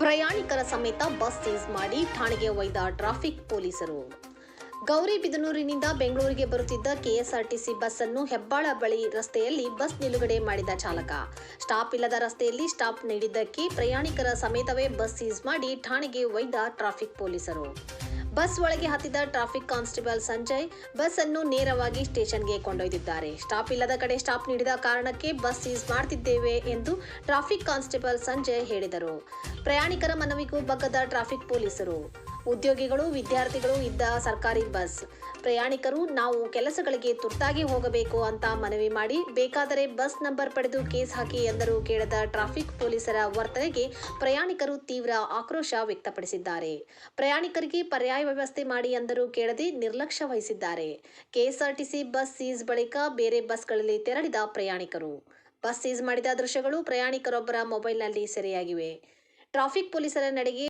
ಪ್ರಯಾಣಿಕರ ಸಮೇತ bus seize ಮಾಡಿ ಠಾಣೆಗೆ ಒಯ್ದ ಟ್ರಾಫಿಕ್ ಪೊಲೀಸರು. ಗೌರಿಬಿದನೂರಿನಿಂದ ಬೆಂಗಳೂರಿಗೆ ಬರುತ್ತಿದ್ದ ಕೆಎಸ್ಆರ್ಟಿಸಿ ಬಸ್ ಅನ್ನು ಹೆಬ್ಬಾಳ ಬಳಿ ರಸ್ತೆಯಲ್ಲಿ ಬಸ್ ನಿಲುಗಡೆ ಮಾಡಿದ ಚಾಲಕ ಸ್ಟಾಪ್ ಇಲ್ಲದ ರಸ್ತೆಯಲ್ಲಿ ಸ್ಟಾಪ್ ನೀಡಿದ್ದಕ್ಕೆ ಪ್ರಯಾಣಿಕರ ಸಮೇತವೇ ಬಸ್ ಸೀಸ್ ಮಾಡಿ ಠಾಣೆಗೆ ಒಯ್ದ ಟ್ರಾಫಿಕ್ ಪೊಲೀಸರು. ಬಸ್ ಒಳಗೆ ಹತ್ತಿದ ಟ್ರಾಫಿಕ್ ಕಾನ್ಸ್ಟೇಬಲ್ ಸಂಜಯ್ ಬಸ್ ಅನ್ನು ನೇರವಾಗಿ ಸ್ಟೇಷನ್ಗೆ ಕೊಂಡೊಯ್ದಿದ್ದಾರೆ. ಸ್ಟಾಪ್ ಇಲ್ಲದ ಕಡೆ ಸ್ಟಾಪ್ ನೀಡಿದ ಕಾರಣಕ್ಕೆ ಬಸ್ ಸೀಸ್ ಮಾಡ್ತಿದ್ದೇವೆ ಎಂದು ಟ್ರಾಫಿಕ್ ಕಾನ್ಸ್ಟೇಬಲ್ ಸಂಜಯ್ ಹೇಳಿದರು. ಪ್ರಯಾಣಿಕರ ಮನವಿಗೂ ಬಗ್ಗದ ಟ್ರಾಫಿಕ್ ಪೊಲೀಸರು. ಉದ್ಯೋಗಿಗಳು, ವಿದ್ಯಾರ್ಥಿಗಳು ಇದ್ದ ಸರ್ಕಾರಿ ಬಸ್. ಪ್ರಯಾಣಿಕರು ನಾವು ಕೆಲಸಗಳಿಗೆ ತುರ್ತಾಗಿ ಹೋಗಬೇಕು ಅಂತ ಮನವಿ ಮಾಡಿ ಬೇಕಾದರೆ ಬಸ್ ನಂಬರ್ ಪಡೆದು ಕೇಸ್ ಹಾಕಿ ಎಂದರೂ ಕೇಳದ ಟ್ರಾಫಿಕ್ ಪೊಲೀಸರ ವರ್ತನೆಗೆ ಪ್ರಯಾಣಿಕರು ತೀವ್ರ ಆಕ್ರೋಶ ವ್ಯಕ್ತಪಡಿಸಿದ್ದಾರೆ. ಪ್ರಯಾಣಿಕರಿಗೆ ಪರ್ಯಾಯ ವ್ಯವಸ್ಥೆ ಮಾಡಿ ಎಂದರೂ ಕೇಳದೆ ನಿರ್ಲಕ್ಷ್ಯ ವಹಿಸಿದ್ದಾರೆ. ಕೆಎಸ್ಆರ್ಟಿಸಿ ಬಸ್ ಸೀಸ್ ಬಳಿಕ ಬೇರೆ ಬಸ್ಗಳಲ್ಲಿ ತೆರಳಿದ ಪ್ರಯಾಣಿಕರು. ಬಸ್ ಸೀಸ್ ಮಾಡಿದ ದೃಶ್ಯಗಳು ಪ್ರಯಾಣಿಕರೊಬ್ಬರ ಮೊಬೈಲ್ನಲ್ಲಿ ಸೆರೆಯಾಗಿವೆ. ಟ್ರಾಫಿಕ್ ಪೊಲೀಸರ ನಡೆಗೆ